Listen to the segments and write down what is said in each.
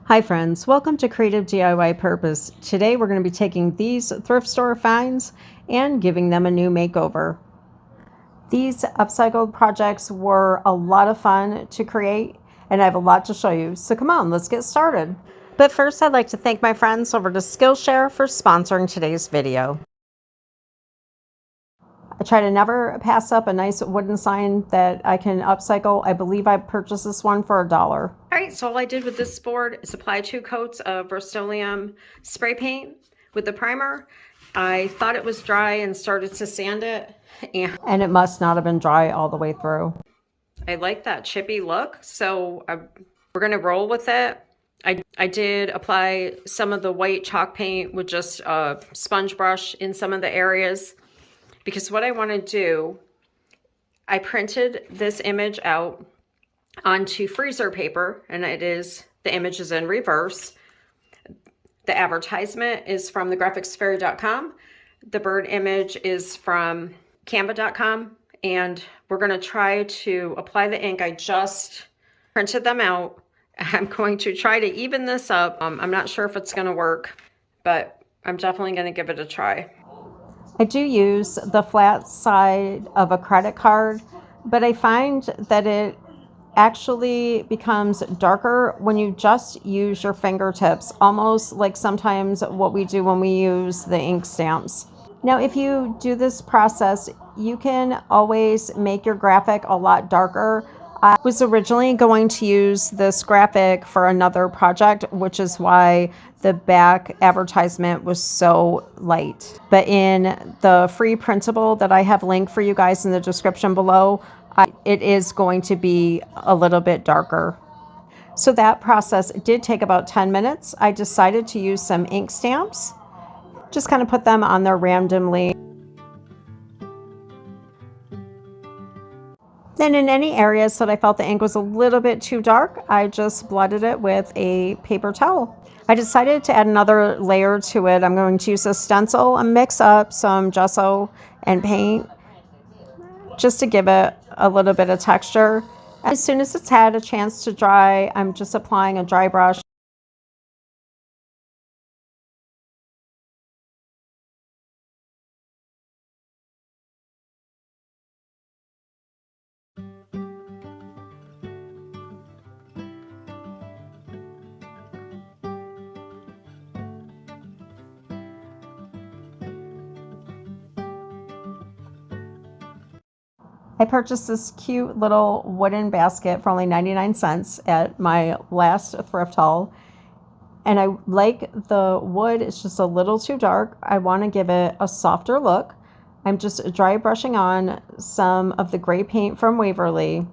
Hi friends, welcome to Creative DIY Purpose. Today we're going to be taking these thrift store finds and giving them a new makeover. These upcycled projects were a lot of fun to create and I have a lot to show you. So come on, let's get started. But first I'd like to thank my friends over to Skillshare for sponsoring today's video. I try to never pass up a nice wooden sign that I can upcycle. I believe I purchased this one for $1. All right, so all I did with this board is apply 2 coats of Rust-Oleum spray paint with the primer. I thought it was dry and started to sand it. And it must not have been dry all the way through. I like that chippy look, so we're gonna roll with it. I did apply some of the white chalk paint with just a sponge brush in some of the areas. Because what I want to do, I printed this image out onto freezer paper, and the image is in reverse. The advertisement is from thegraphicsfairy.com. The bird image is from canva.com, and we're going to try to apply the ink. I just printed them out. I'm going to try to even this up. I'm not sure if it's going to work, but I'm definitely going to give it a try. I do use the flat side of a credit card, but I find that it actually becomes darker when you just use your fingertips, almost like sometimes what we do when we use the ink stamps. Now, if you do this process, you can always make your graphic a lot darker. I was originally going to use this graphic for another project, which is why the back advertisement was so light. But in the free printable that I have linked for you guys in the description below, it is going to be a little bit darker. So that process did take about 10 minutes. I decided to use some ink stamps, just kind of put them on there randomly. Then in any areas that I felt the ink was a little bit too dark, I just blotted it with a paper towel. I decided to add another layer to it. I'm going to use a stencil and mix up some gesso and paint just to give it a little bit of texture. As soon as it's had a chance to dry, I'm just applying a dry brush. I purchased this cute little wooden basket for only 99 cents at my last thrift haul. And I like the wood, it's just a little too dark. I want to give it a softer look. I'm just dry brushing on some of the gray paint from Waverly.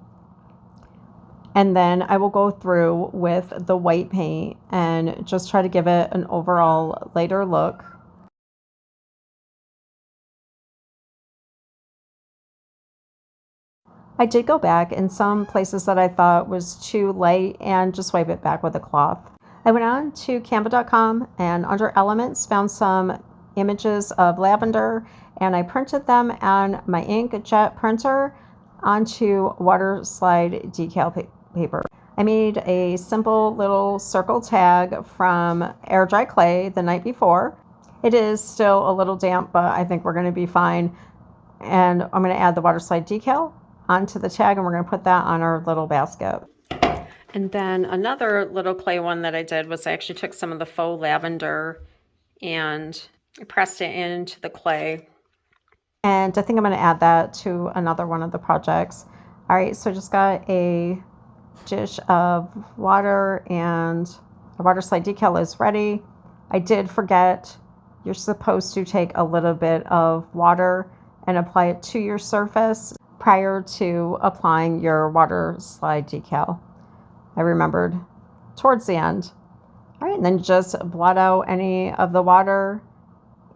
And then I will go through with the white paint and just try to give it an overall lighter look. I did go back in some places that I thought was too light and just wipe it back with a cloth. I went on to canva.com and under elements found some images of lavender and I printed them on my inkjet printer onto water slide decal paper. I made a simple little circle tag from air dry clay the night before. It is still a little damp, but I think we're going to be fine. And I'm going to add the water slide decal onto the tag and we're going to put that on our little basket. And then another little clay one that I did was I actually took some of the faux lavender and pressed it into the clay. And I think I'm going to add that to another one of the projects. All right, so I just got a dish of water and the water slide decal is ready. I did forget you're supposed to take a little bit of water and apply it to your surface prior to applying your water slide decal. I remembered towards the end. All right, and then just blot out any of the water.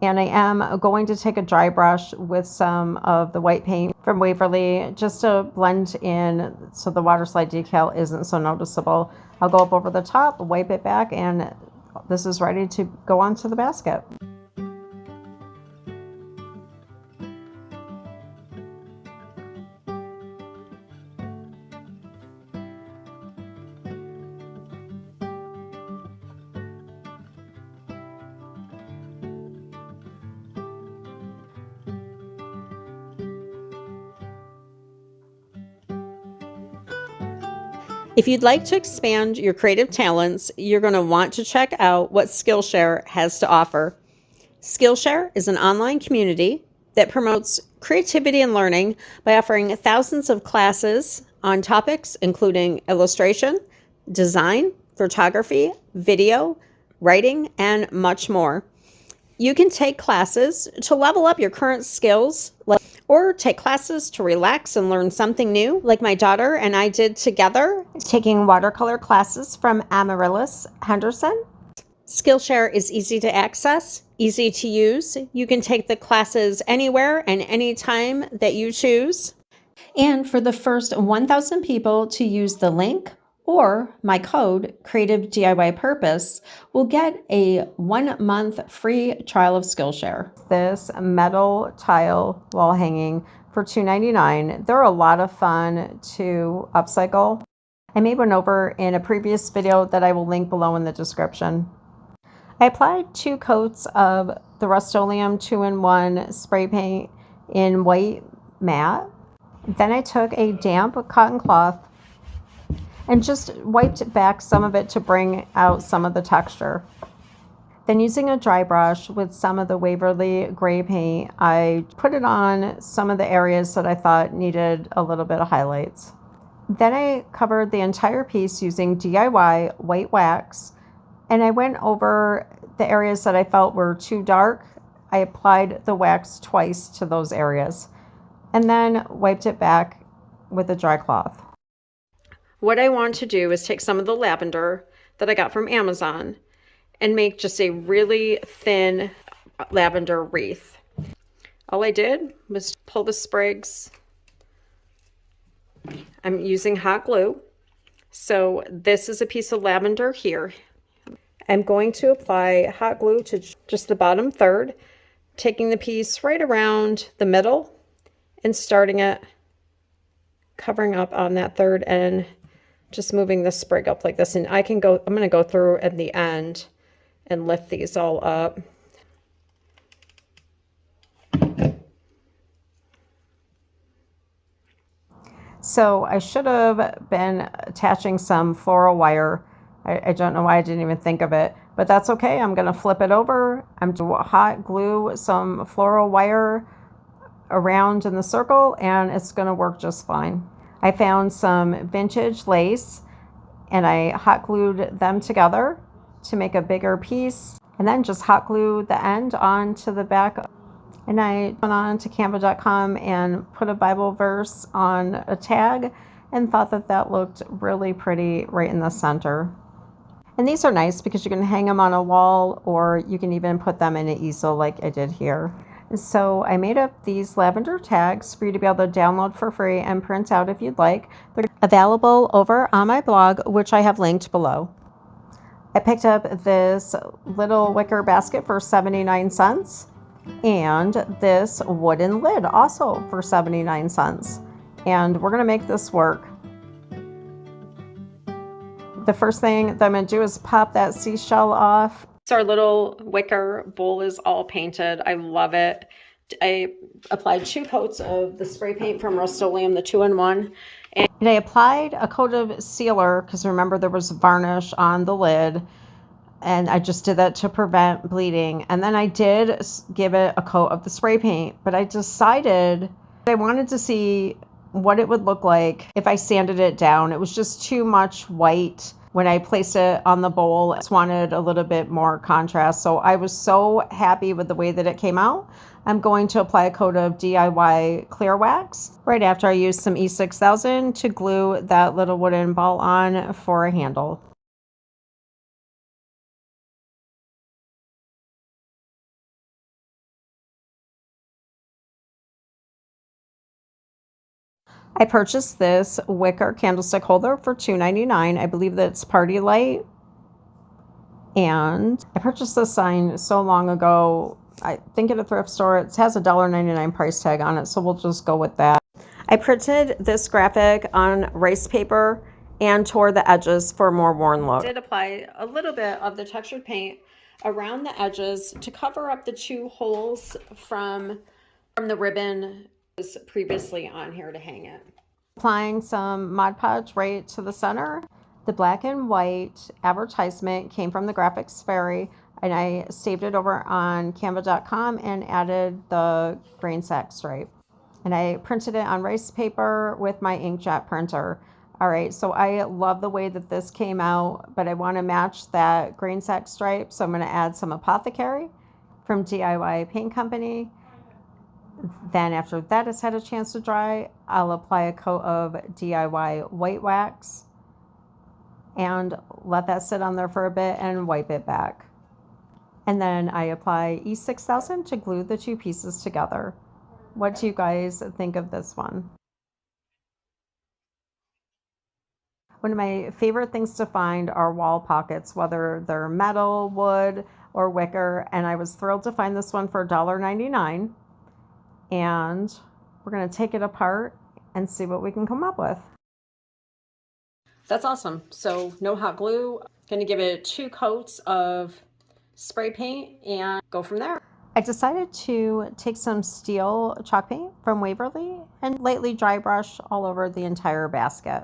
And I am going to take a dry brush with some of the white paint from Waverly just to blend in so the water slide decal isn't so noticeable. I'll go up over the top, wipe it back, and this is ready to go onto the basket. If you'd like to expand your creative talents, you're going to want to check out what Skillshare has to offer. Skillshare is an online community that promotes creativity and learning by offering thousands of classes on topics including illustration, design, photography, video, writing, and much more. You can take classes to level up your current skills, or take classes to relax and learn something new, like my daughter and I did together, taking watercolor classes from Amaryllis Henderson. Skillshare is easy to access, easy to use. You can take the classes anywhere and anytime that you choose. And for the first 1,000 people to use the link or my code, Creative DIY Purpose, will get a 1-month free trial of Skillshare. This metal tile wall hanging for $2.99. They're a lot of fun to upcycle. I made one over in a previous video that I will link below in the description. I applied 2 coats of the Rust-Oleum 2-in-1 spray paint in white matte. Then I took a damp cotton cloth and just wiped back some of it to bring out some of the texture. Then using a dry brush with some of the Waverly gray paint, I put it on some of the areas that I thought needed a little bit of highlights. Then I covered the entire piece using DIY white wax, and I went over the areas that I felt were too dark. I applied the wax twice to those areas and then wiped it back with a dry cloth. What I want to do is take some of the lavender that I got from Amazon and make just a really thin lavender wreath. All I did was pull the sprigs. I'm using hot glue. So this is a piece of lavender here. I'm going to apply hot glue to just the bottom third, taking the piece right around the middle and starting it, covering up on that third end, just moving the sprig up like this. And I'm going to go through at the end and lift these all up. So I should have been attaching some floral wire. I don't know why I didn't even think of it, but that's okay. I'm going to flip it over. I'm going to hot glue some floral wire around in the circle, and it's going to work just fine. I found some vintage lace and I hot glued them together to make a bigger piece, and then just hot glue the end onto the back. And I went on to canva.com and put a Bible verse on a tag and thought that that looked really pretty right in the center. And these are nice because you can hang them on a wall, or you can even put them in an easel like I did here. So I made up these lavender tags for you to be able to download for free and print out if you'd like. They're available over on my blog, which I have linked below. I picked up this little wicker basket for 79 cents and this wooden lid also for 79 cents. And we're going to make this work. The first thing that I'm going to do is pop that seashell off. So our little wicker bowl is all painted. I love it. I applied 2 coats of the spray paint from Rust-Oleum, the 2-in-1. And I applied a coat of sealer because remember there was varnish on the lid. And I just did that to prevent bleeding. And then I did give it a coat of the spray paint. But I decided I wanted to see what it would look like if I sanded it down. It was just too much white. When I placed it on the bowl, I just wanted a little bit more contrast. So I was so happy with the way that it came out. I'm going to apply a coat of DIY clear wax right after I use some E6000 to glue that little wooden ball on for a handle. I purchased this wicker candlestick holder for $2.99. I believe that it's Party Light. And I purchased this sign so long ago. I think at a thrift store. It has a $1.99 price tag on it, so we'll just go with that. I printed this graphic on rice paper and tore the edges for a more worn look. I did apply a little bit of the textured paint around the edges to cover up the 2 holes from the ribbon that was previously on here to hang it. Applying some Mod Podge right to the center. The black and white advertisement came from the Graphics Fairy, and I saved it over on canva.com and added the grain sack stripe. And I printed it on rice paper with my inkjet printer. All right, so I love the way that this came out, but I want to match that grain sack stripe, so I'm going to add some Apothecary from DIY Paint Company. Then after that has had a chance to dry, I'll apply a coat of DIY white wax and let that sit on there for a bit and wipe it back. And then I apply E6000 to glue the two pieces together. What do you guys think of this one? One of my favorite things to find are wall pockets, whether they're metal, wood, or wicker, and I was thrilled to find this one for $1.99. And we're going to take it apart and see what we can come up with. That's awesome. So no hot glue. Going to give it 2 coats of spray paint and go from there. I decided to take some steel chalk paint from Waverly and lightly dry brush all over the entire basket.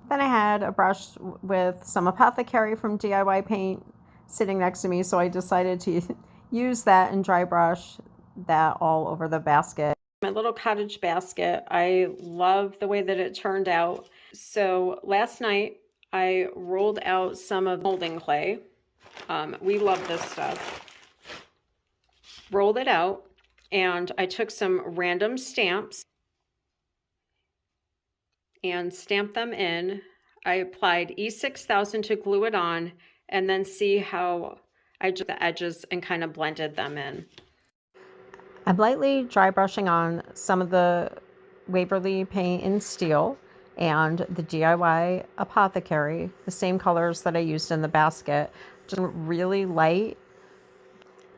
Then I had a brush with some Apothecary from DIY Paint sitting next to me, so I decided to use that and dry brush that all over the basket. My little cottage basket, I love the way that it turned out. So last night I rolled out some of molding clay. We love this stuff. Rolled it out, and I took some random stamps and stamped them in. I applied E6000 to glue it on, and then see how I did the edges and kind of blended them in. I'm lightly dry brushing on some of the Waverly paint in steel and the DIY Apothecary, the same colors that I used in the basket, just really light.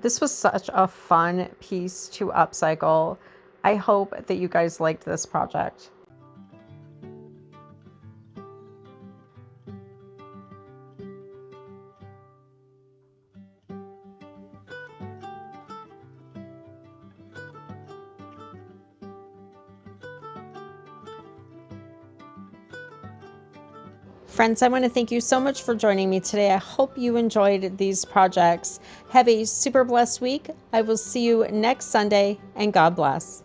This was such a fun piece to upcycle. I hope that you guys liked this project. Friends, I want to thank you so much for joining me today. I hope you enjoyed these projects. Have a super blessed week. I will see you next Sunday, and God bless.